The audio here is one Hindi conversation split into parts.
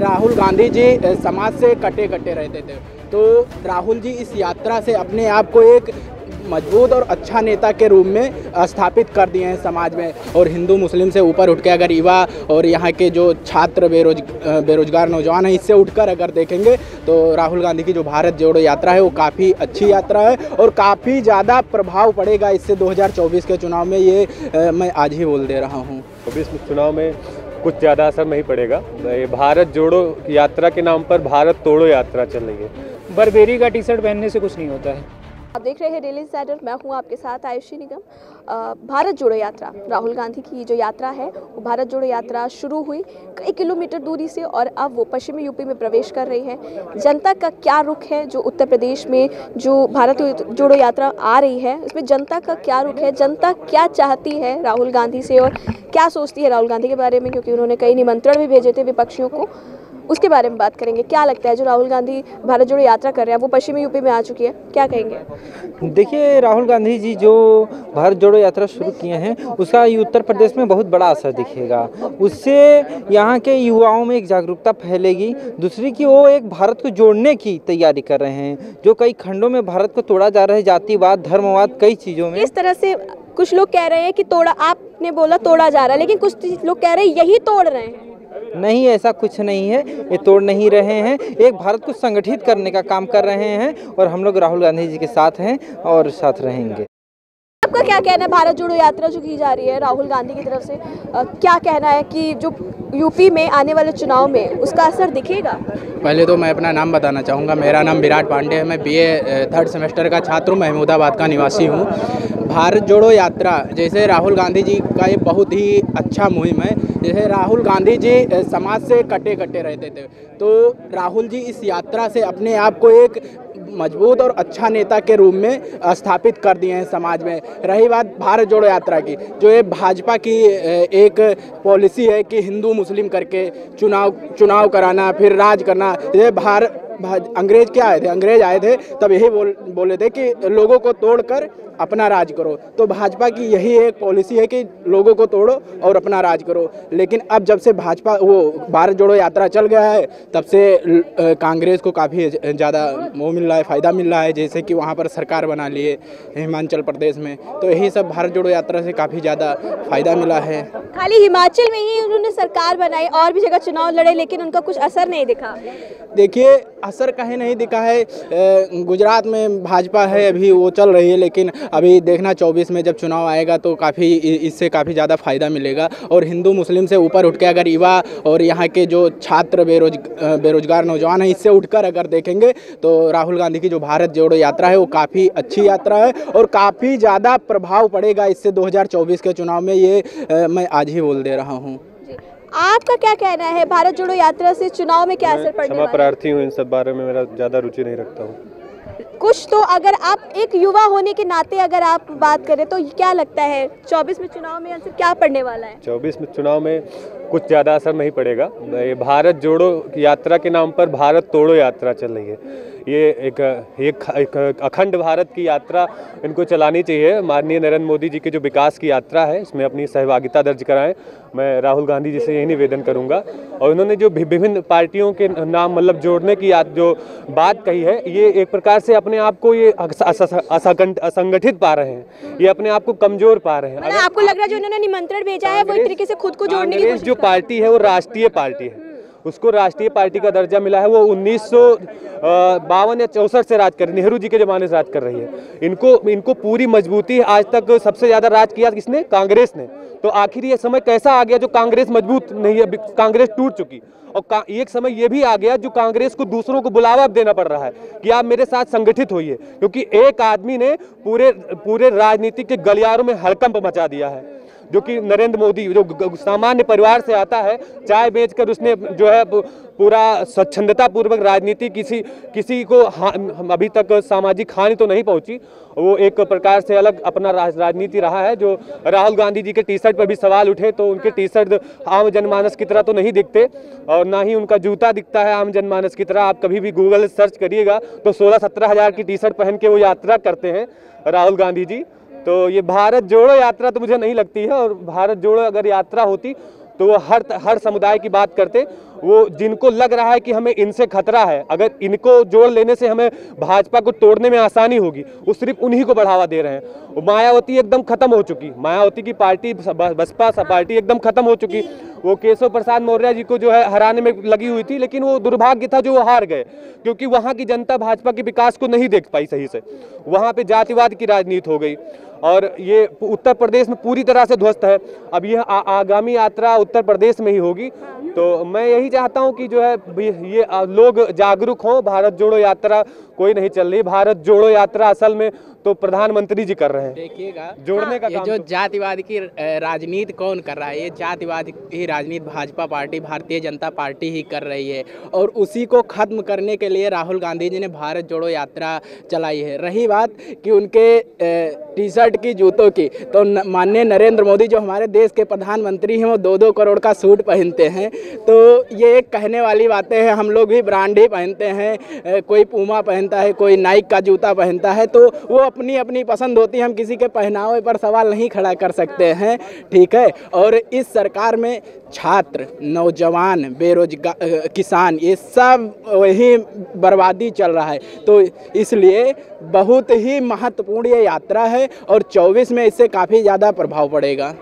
राहुल गांधी जी समाज से कटे कटे रहते थे, तो राहुल जी इस यात्रा से अपने आप को एक मजबूत और अच्छा नेता के रूप में स्थापित कर दिए हैं समाज में। और हिंदू मुस्लिम से ऊपर उठ के अगर युवा और यहाँ के जो छात्र बेरोजगार नौजवान हैं, इससे उठकर अगर देखेंगे तो राहुल गांधी की जो भारत जोड़ो यात्रा है वो काफ़ी अच्छी यात्रा है और काफ़ी ज़्यादा प्रभाव पड़ेगा इससे 2024 के चुनाव में। ये मैं आज ही बोल दे रहा हूँ। 24 चुनाव में कुछ ज़्यादा असर नहीं पड़ेगा। ये भारत जोड़ो यात्रा के नाम पर भारत तोड़ो यात्रा चल रही है। बर्बेरी का टी शर्ट पहनने से कुछ नहीं होता है। आप देख रहे हैं डेली इंसाइडर, मैं हूं आपके साथ आयुषी निगम। भारत जोड़ो यात्रा, राहुल गांधी की जो यात्रा है वो भारत जोड़ो यात्रा शुरू हुई कई किलोमीटर दूरी से और अब वो पश्चिमी यूपी में प्रवेश कर रही है। जनता का क्या रुख है, जो उत्तर प्रदेश में जो भारत जोड़ो यात्रा आ रही है उसमें जनता का क्या रुख है, जनता क्या चाहती है राहुल गांधी से और क्या सोचती है राहुल गांधी के बारे में, क्योंकि उन्होंने कई निमंत्रण भी भेजे थे विपक्षियों को। उसके बारे में बात करेंगे। क्या लगता है जो राहुल गांधी भारत जोड़ो यात्रा कर रहे हैं वो पश्चिमी यूपी में आ चुकी है, क्या कहेंगे? देखिए, राहुल गांधी जी जो भारत जोड़ो यात्रा शुरू किए हैं उसका उत्तर प्रदेश में बहुत बड़ा असर दिखेगा। उससे यहाँ के युवाओं में एक जागरूकता फैलेगी। दूसरी की वो एक भारत को जोड़ने की तैयारी कर रहे हैं। जो कई खंडों में भारत को तोड़ा जा रहा है, जातिवाद धर्मवाद कई चीज़ों में। इस तरह से कुछ लोग कह रहे हैं कि तोड़ा, आपने बोला तोड़ा जा रहा है, लेकिन कुछ लोग कह रहे हैं यही तोड़ रहे हैं। नहीं, ऐसा कुछ नहीं है, ये तोड़ नहीं रहे हैं। एक भारत को संगठित करने का काम कर रहे हैं और हम लोग राहुल गांधी जी के साथ हैं और साथ रहेंगे। आपका क्या कहना है भारत जोड़ो यात्रा जो की जा रही है राहुल गांधी की तरफ से, क्या कहना है कि जो यूपी में आने वाले चुनाव में उसका असर दिखेगा? पहले तो मैं अपना नाम बताना चाहूँगा। मेरा नाम विराट पांडे है। मैं BA 3rd सेमेस्टर का छात्र हूँ, महमूदाबाद का निवासी हूँ। भारत जोड़ो यात्रा जैसे राहुल गांधी जी का ये बहुत ही अच्छा मुहिम है। जैसे राहुल गांधी जी समाज से कटे कटे रहते थे, तो राहुल जी इस यात्रा से अपने आप को एक मजबूत और अच्छा नेता के रूप में स्थापित कर दिए हैं समाज में। रही बात भारत जोड़ो यात्रा की, जो ये भाजपा की एक पॉलिसी है कि हिंदू मुस्लिम करके चुनाव कराना, फिर राज करना। ये अंग्रेज क्या आए थे, अंग्रेज आए थे तब यही बोले थे कि लोगों को तोड़कर अपना राज करो। तो भाजपा की यही एक पॉलिसी है कि लोगों को तोड़ो और अपना राज करो। लेकिन अब जब से भाजपा वो भारत जोड़ो यात्रा चल गया है, तब से कांग्रेस को काफ़ी ज़्यादा वो मिल रहा है, फ़ायदा मिल रहा है। जैसे कि वहाँ पर सरकार बना लिए हिमाचल प्रदेश में, तो यही सब भारत जोड़ो यात्रा से काफ़ी ज़्यादा फ़ायदा मिला है। खाली हिमाचल में ही उन्होंने सरकार बनाई, और भी जगह चुनाव लड़े, लेकिन उनका कुछ असर नहीं दिखा। देखिए, असर कहीं नहीं दिखा है। गुजरात में भाजपा है, अभी वो चल रही है, लेकिन अभी देखना 24 में जब चुनाव आएगा तो इससे काफ़ी ज़्यादा फ़ायदा मिलेगा। और हिंदू मुस्लिम से ऊपर उठ के अगर युवा और यहाँ के जो छात्र बेरोजगार नौजवान हैं, इससे उठकर अगर देखेंगे तो राहुल गांधी की जो भारत जोड़ो यात्रा है वो काफ़ी अच्छी यात्रा है और काफ़ी ज़्यादा प्रभाव पड़ेगा इससे 2024 के चुनाव में। ये मैं आज ही बोल दे रहा हूँ। आपका क्या कहना है भारत जोड़ो यात्रा से चुनाव में क्या असर पड़ने वाला है? प्रार्थी हूँ, इन सब बारे में मेरा ज़्यादा रुचि नहीं रखता हूँ। कुछ तो अगर आप एक युवा होने के नाते अगर आप बात करें तो क्या लगता है 24 में चुनाव में असर क्या पड़ने वाला है? 24 में चुनाव में कुछ ज़्यादा असर नहीं पड़ेगा। ये भारत जोड़ो यात्रा के नाम पर भारत तोड़ो यात्रा चल रही है। ये एक अखंड भारत की यात्रा इनको चलानी चाहिए। माननीय नरेंद्र मोदी जी की जो विकास की यात्रा है इसमें अपनी सहभागिता दर्ज कराएं। मैं राहुल गांधी जी से यही निवेदन करूंगा। और उन्होंने जो विभिन्न पार्टियों के नाम मतलब जोड़ने की जो बात कही है, ये एक प्रकार से अपने आप को ये असंगठित पा रहे हैं, ये अपने आप को कमजोर पा रहे हैं। मतलब आपको लग रहा है जो उन्होंने निमंत्रण भेजा है वो एक तरीके से खुद को जोड़ने की जो पार्टी है वो राष्ट्रीय पार्टी है, उसको राष्ट्रीय पार्टी का दर्जा मिला है। वो 1952 या 64 से राज कर, नेहरू जी के ज़माने से राज कर रही है। इनको पूरी मजबूती है। आज तक सबसे ज़्यादा राज किया किसने? कांग्रेस ने। तो आखिर ये समय कैसा आ गया जो कांग्रेस मजबूत नहीं है, कांग्रेस टूट चुकी। और एक समय ये भी आ गया जो कांग्रेस को दूसरों को बुलावा देना पड़ रहा है कि आप मेरे साथ संगठित होइए, क्योंकि एक आदमी ने पूरे राजनीति के गलियारों में हड़कंप मचा दिया है, जो कि नरेंद्र मोदी, जो सामान्य परिवार से आता है, चाय बेचकर उसने जो है पूरा स्वच्छंदता पूर्वक राजनीति किसी को अभी तक सामाजिक हानि तो नहीं पहुंची। वो एक प्रकार से अलग अपना राजनीति रहा है। जो राहुल गांधी जी के टी शर्ट पर भी सवाल उठे तो उनके टी शर्ट आम जनमानस की तरह तो नहीं दिखते और ना ही उनका जूता दिखता है आम जनमानस की तरह। आप कभी भी गूगल सर्च करिएगा तो 16-17 हज़ार की टी शर्ट पहन के वो यात्रा करते हैं राहुल गांधी जी। तो ये भारत जोड़ो यात्रा तो मुझे नहीं लगती है। और भारत जोड़ो अगर यात्रा होती तो वो हर समुदाय की बात करते। वो जिनको लग रहा है कि हमें इनसे खतरा है, अगर इनको जोड़ लेने से हमें भाजपा को तोड़ने में आसानी होगी, वो सिर्फ उन्हीं को बढ़ावा दे रहे हैं। मायावती एकदम खत्म हो चुकी, मायावती की पार्टी बसपा पार्टी एकदम खत्म हो चुकी। वो केशव प्रसाद मौर्य जी को जो है हराने में लगी हुई थी, लेकिन वो दुर्भाग्य था जो वो हार गए, क्योंकि वहाँ की जनता भाजपा के विकास को नहीं देख पाई सही से। वहाँ पे जातिवाद की राजनीति हो गई और ये उत्तर प्रदेश में पूरी तरह से ध्वस्त है। अब यह आगामी यात्रा उत्तर प्रदेश में ही होगी, तो मैं यही चाहता हूं कि जो है ये लोग जागरूक हों। भारत जोड़ो यात्रा कोई नहीं चल रही, भारत जोड़ो यात्रा असल में तो प्रधानमंत्री जी कर रहे हैं। देखिएगा जोड़ने का ये काम जो तो जातिवाद की राजनीति कौन कर रहा है, ये जातिवाद की राजनीति भाजपा पार्टी, भारतीय जनता पार्टी ही कर रही है और उसी को खत्म करने के लिए राहुल गांधी जी ने भारत जोड़ो यात्रा चलाई है। रही बात कि उनके टी शर्ट की, जूतों की, तो माननीय नरेंद्र मोदी जो हमारे देश के प्रधानमंत्री हैं वो 2-2 करोड़ का सूट पहनते हैं, तो ये एक कहने वाली बातें हैं। हम लोग भी ब्रांड ही पहनते हैं, कोई पूमा पहनता है, कोई नाइक का जूता पहनता है, तो वो अपनी अपनी पसंद होती है। हम किसी के पहनावे पर सवाल नहीं खड़ा कर सकते हैं, ठीक है। और इस सरकार में छात्र, नौजवान, बेरोजगार, किसान, ये सब वही बर्बादी चल रहा है। तो इसलिए बहुत ही महत्वपूर्ण ये यात्रा है और 24 में इससे काफ़ी ज़्यादा प्रभाव पड़ेगा।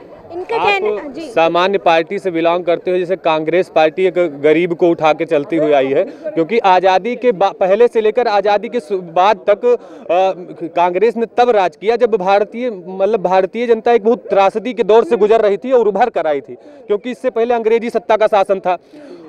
आप सामान्य पार्टी से बिलोंग करते हो, जैसे कांग्रेस पार्टी एक गरीब को उठा के चलती हुई आई है, क्योंकि आज़ादी के पहले से लेकर आज़ादी के बाद तक कांग्रेस ने तब राज किया जब भारतीय जनता एक बहुत त्रासदी के दौर से गुजर रही थी और उभर कर आई थी, क्योंकि इससे पहले अंग्रेजी सत्ता का शासन था।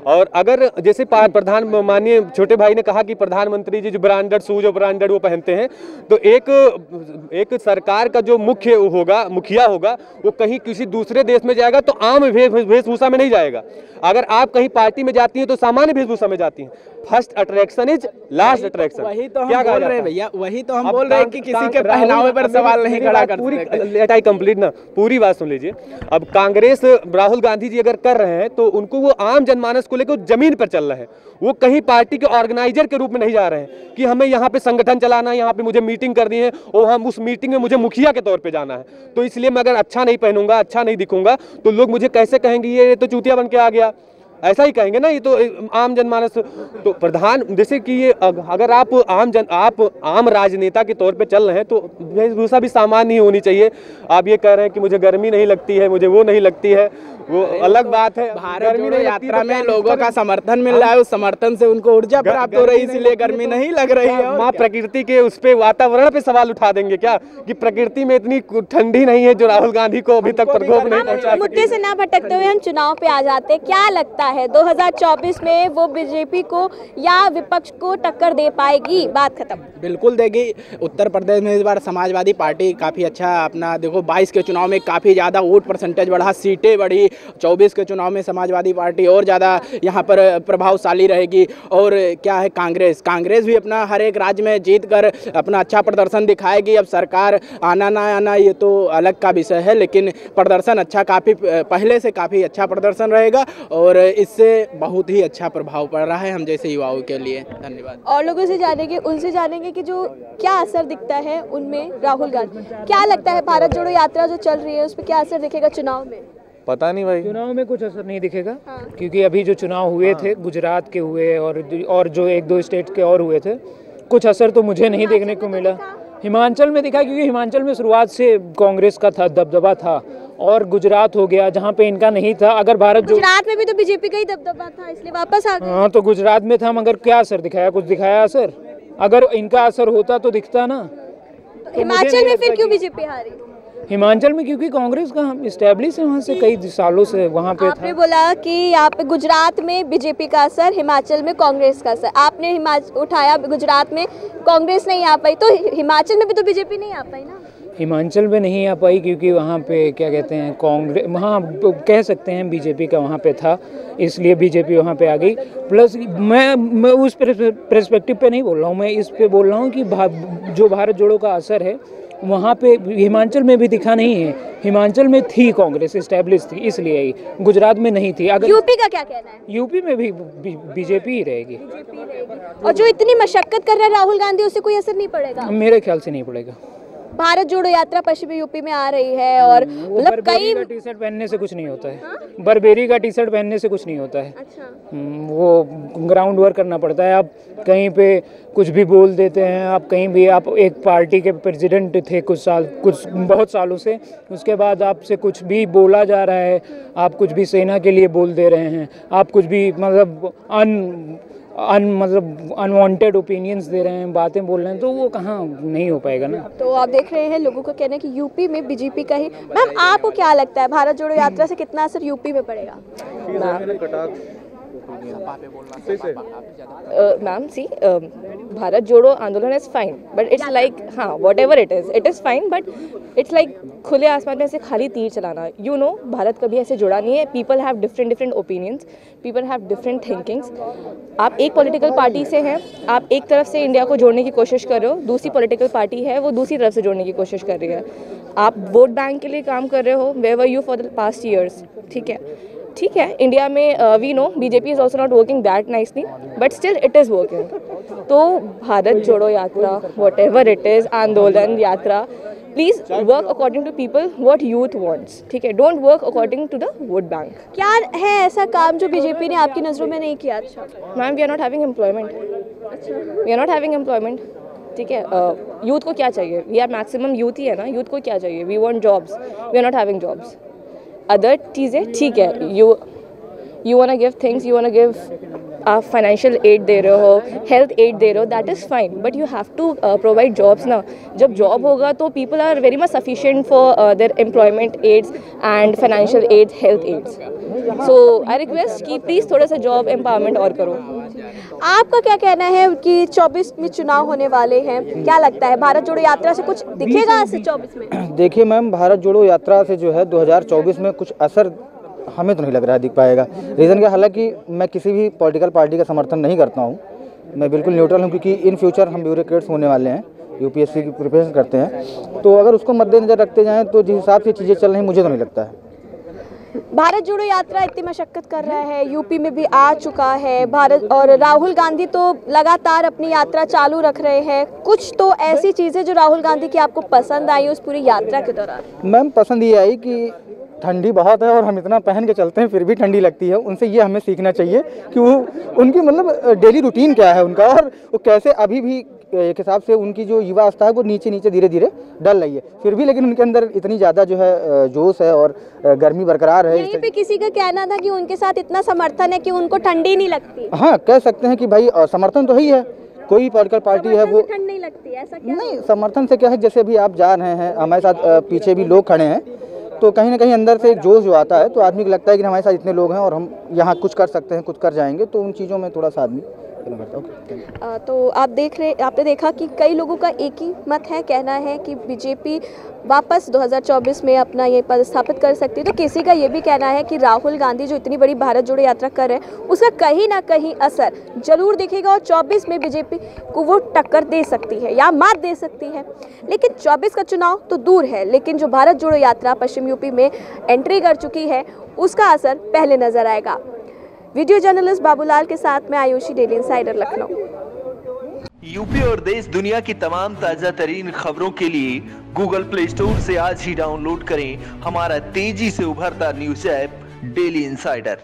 और अगर जैसे माननीय छोटे भाई ने कहा कि प्रधानमंत्री जी जो ब्रांडेड शूज और ब्रांडेड वो पहनते हैं, तो एक सरकार का जो मुखिया होगा वो कहीं किसी दूसरे देश में जाएगा तो आम वेशभूषा में नहीं जाएगा। अगर आप कहीं पार्टी में जाती हैं तो सामान्य वेशभूषा में जाती हैं। First attraction is last attraction. वही तो हम बोल रहे हैं भैया, वही तो हम बोल रहे हैं कि किसी के पहनावे पर सवाल नहीं खड़ा कर सकते। लेट आई कंप्लीट ना, पूरी बात सुन लीजिए। अब कांग्रेस, राहुल गांधी जी अगर कर रहे हैं तो उनको वो आम जनमानस को लेकर जमीन पर चल रहे हैं। वो कहीं पार्टी के ऑर्गेनाइजर के रूप में नहीं जा रहे हैं कि हमें यहाँ पे संगठन चलाना है, यहाँ पे मुझे मीटिंग करनी है और हम उस मीटिंग में मुझे मुखिया के तौर पे जाना है, तो इसलिए मैं अगर अच्छा नहीं पहनूंगा, अच्छा नहीं दिखूंगा, तो लोग मुझे कैसे कहेंगे ये तो चूतिया बन के आ गया, ऐसा ही कहेंगे ना। ये तो आम जनमानस तो प्रधान, जैसे कि ये अगर आप आम राजनेता के तौर पे चल रहे हैं तो वेशभूषा भी सामान्य ही होनी चाहिए। आप ये कह रहे हैं कि मुझे गर्मी नहीं लगती है, मुझे वो नहीं लगती है, वो अलग बात है। भारत जोड़ो यात्रा में लोगों का समर्थन मिल रहा है, उस समर्थन से उनको ऊर्जा प्राप्त हो रही है, इसलिए गर्मी नहीं लग रही है। माँ प्रकृति के उस पे वातावरण पे सवाल उठा देंगे क्या कि प्रकृति में इतनी ठंडी नहीं है जो राहुल गांधी को अभी तक प्रकोप नहीं पहुंचा। मुद्दे से ना भटकते हुए हम चुनाव पे आ जाते हैं। क्या लगता है 2024 में वो बीजेपी को या विपक्ष को टक्कर दे पाएगी? बात खत्म। बिल्कुल देगी। उत्तर प्रदेश में इस बार समाजवादी पार्टी काफ़ी अच्छा अपना, देखो 22 के चुनाव में काफ़ी ज़्यादा वोट परसेंटेज बढ़ा, सीटें बढ़ी। 24 के चुनाव में समाजवादी पार्टी और ज़्यादा यहाँ पर प्रभावशाली रहेगी। और क्या है, कांग्रेस भी अपना हर एक राज्य में जीत कर अपना अच्छा प्रदर्शन दिखाएगी। अब सरकार आना ना आना ये तो अलग का विषय है, लेकिन प्रदर्शन अच्छा, काफ़ी पहले से काफ़ी अच्छा प्रदर्शन रहेगा और इससे बहुत ही अच्छा प्रभाव पड़ रहा है हम जैसे युवाओं के लिए। धन्यवाद। और लोगों से जानेंगे, उनसे जानेंगे कि जो क्या असर दिखता है उनमें राहुल गांधी, क्या लगता है भारत जोड़ो यात्रा जो चल रही है उस पर क्या असर दिखेगा चुनाव में? पता नहीं भाई, चुनाव में कुछ असर नहीं दिखेगा। क्योंकि अभी जो चुनाव हुए थे, गुजरात के हुए और जो 1-2 स्टेट के और हुए थे, कुछ असर तो मुझे नहीं देखने को मिला। हिमाचल में दिखा, क्योंकि हिमाचल में शुरुआत से कांग्रेस का था, दबदबा था। और गुजरात हो गया जहाँ पे इनका नहीं था। अगर गुजरात में भी तो बीजेपी का ही दबदबा था, इसलिए वापस आ गए। हाँ, तो गुजरात में था, मगर क्या असर दिखाया? कुछ दिखाया असर? अगर इनका असर होता तो दिखता ना। तो हिमाचल में फिर क्यों बीजेपी हारी? हिमाचल में क्योंकि कांग्रेस का इस्टेब्लिश है वहाँ से कई सालों से वहाँ पे आपने बोला कि यहाँ पे गुजरात में बीजेपी का असर, हिमाचल में कांग्रेस का असर। आपने उठाया गुजरात में कांग्रेस नहीं आ पाई, तो हिमाचल में भी तो बीजेपी नहीं आ पाई ना। हिमाचल में नहीं आ पाई क्योंकि वहाँ पे क्या कहते हैं, कांग्रेस, वहाँ कह सकते हैं बीजेपी का वहाँ पे था, इसलिए बीजेपी वहाँ पे आ गई। प्लस मैं उस पर्सपेक्टिव पे नहीं बोल रहा हूँ, मैं इस पे बोल रहा हूँ कि जो भारत जोड़ो का असर है वहाँ पे हिमाचल में भी दिखा नहीं है। हिमाचल में थी कांग्रेस, एस्टेब्लिश थी, इसलिए आई। गुजरात में नहीं थी। अगर यूपी का क्या कहना है? यूपी में भी बीजेपी ही रहेगी। और जो इतनी मशक्कत कर रहे हैं राहुल गांधी, उससे कोई असर नहीं पड़ेगा? मेरे ख्याल से नहीं पड़ेगा। भारत जोड़ो यात्रा पश्चिमी यूपी में आ रही है और मतलब कई टी शर्ट पहनने से कुछ नहीं होता है। बर्बेरी का टी शर्ट पहनने से कुछ नहीं होता है। अच्छा। वो ग्राउंड वर्क करना पड़ता है। आप कहीं पे कुछ भी बोल देते हैं, आप कहीं भी, आप एक पार्टी के प्रेसिडेंट थे कुछ बहुत सालों से, उसके बाद आपसे कुछ भी बोला जा रहा है, आप कुछ भी सेना के लिए बोल दे रहे हैं, आप कुछ भी मतलब अनवांटेड ओपिनियंस दे रहे हैं, बातें बोल रहे हैं, तो वो कहाँ नहीं हो पाएगा ना। तो आप देख रहे हैं लोगों का कहना है कि यूपी में बीजेपी का ही। मैम आपको क्या लगता है भारत जोड़ो यात्रा से कितना असर यूपी में पड़ेगा? Ma'am C, Bharat Jodo Andolan is fine but it's like, हाँ whatever it is fine but it's like खुले आसमान में से खाली तीर चलाना। यू नो भारत कभी ऐसे जुड़ा नहीं है। People have different opinions, people have different thinkings. आप एक पॉलिटिकल पार्टी से हैं, आप एक तरफ से इंडिया को जोड़ने की कोशिश कर रहे हो, दूसरी पॉलिटिकल पार्टी है वो दूसरी तरफ से जोड़ने की कोशिश कर रही है। आप वोट बैंक के लिए काम कर रहे हो, where were you for the past years? ठीक है, इंडिया में we know BJP is also not working that nicely but still it is working. तो भारत जोड़ो यात्रा, वॉट एवर इट इज़, आंदोलन यात्रा, please work according to people what youth wants. ठीक है, don't work according to the vote bank. क्या है ऐसा काम जो बीजेपी ने आपकी नज़रों में नहीं किया? अच्छा ma'am, we are not having employment. We are not having employment. ठीक है, यूथ को क्या चाहिए? वी आर मैक्सिमम यूथ ही है ना, यूथ को क्या चाहिए? We want jobs, we are not having jobs. Other चीज़ें ठीक है, you want to give things, you want to give, आप फाइनेंशियल एड दे रहे हो, हेल्थ एड दे रहे हो, that is fine but you have to provide jobs ना। जब जॉब होगा तो people are very much sufficient for their employment aids and financial aids, health aids. So I request कि प्लीज़ थोड़ा सा जॉब एम्पावरमेंट और करो। आपका क्या कहना है कि 24 में चुनाव होने वाले हैं, क्या लगता है भारत जोड़ो यात्रा से कुछ दिखेगा ऐसे 24 में? देखिए मैम, भारत जोड़ो यात्रा से जो है 2024 में कुछ असर हमें तो नहीं लग रहा है दिख पाएगा। रीज़न क्या, हालांकि मैं किसी भी पॉलिटिकल पार्टी का समर्थन नहीं करता हूँ, मैं बिल्कुल न्यूट्रल हूँ, क्योंकि इन फ्यूचर हम ब्यूरोक्रेट्स होने वाले हैं, यूपीएससी की प्रिपरेशन करते हैं, तो अगर उसको मद्देनजर रखते जाएँ तो जिस हिसाब से चीज़ें चल रही हैं मुझे तो नहीं लगता है। भारत जोड़ो यात्रा इतनी मशक्कत कर रहा है, यूपी में भी आ चुका है भारत, और राहुल गांधी तो लगातार अपनी यात्रा चालू रख रहे हैं। कुछ तो ऐसी चीज़ें जो राहुल गांधी की आपको पसंद आई उस पूरी यात्रा के दौरान? मैम, पसंद ये आई कि ठंडी बहुत है और हम इतना पहन के चलते हैं फिर भी ठंडी लगती है। उनसे ये हमें सीखना चाहिए कि वो उनकी मतलब डेली रूटीन क्या है उनका, और वो कैसे अभी भी एक हिसाब से उनकी जो युवा अवस्था है वो नीचे नीचे धीरे धीरे डल रही है, फिर भी लेकिन उनके अंदर इतनी ज़्यादा जो है जोश है और गर्मी बरकरार है। यहीं पे किसी का कहना था कि उनके साथ इतना समर्थन है कि उनको ठंडी नहीं लगती। हाँ, कह सकते हैं कि भाई समर्थन तो ही है, कोई पॉलिटिकल पार्टी है वो ठंड नहीं लगती, ऐसा क्या? नहीं, समर्थन से क्या है, जैसे अभी आप जा रहे हैं, हमारे साथ पीछे भी लोग खड़े हैं, तो कहीं ना कहीं अंदर से एक जोश जो आता है, तो आदमी को लगता है कि हमारे साथ इतने लोग हैं और हम यहाँ कुछ कर सकते हैं, कुछ कर जाएंगे, तो उन चीज़ों में थोड़ा सा आदमी। तो आपने देखा कि कई लोगों का एक ही मत है, कहना है कि बीजेपी वापस 2024 में अपना ये पद स्थापित कर सकती है। तो किसी का ये भी कहना है कि राहुल गांधी जो इतनी बड़ी भारत जोड़ो यात्रा कर रहे हैं उसका कहीं ना कहीं असर जरूर दिखेगा और 24 में बीजेपी को वो टक्कर दे सकती है या मात दे सकती है। लेकिन 24 का चुनाव तो दूर है, लेकिन जो भारत जोड़ो यात्रा पश्चिम यूपी में एंट्री कर चुकी है उसका असर पहले नजर आएगा। वीडियो जर्नलिस्ट बाबूलाल के साथ में Ayushi, daily insider, Lucknow. UP और देश दुनिया की तमाम ताज़ा तरीन खबरों के लिए गूगल प्ले स्टोर से आज ही डाउनलोड करें हमारा तेजी से उभरता न्यूज़ ऐप डेली इंसाइडर।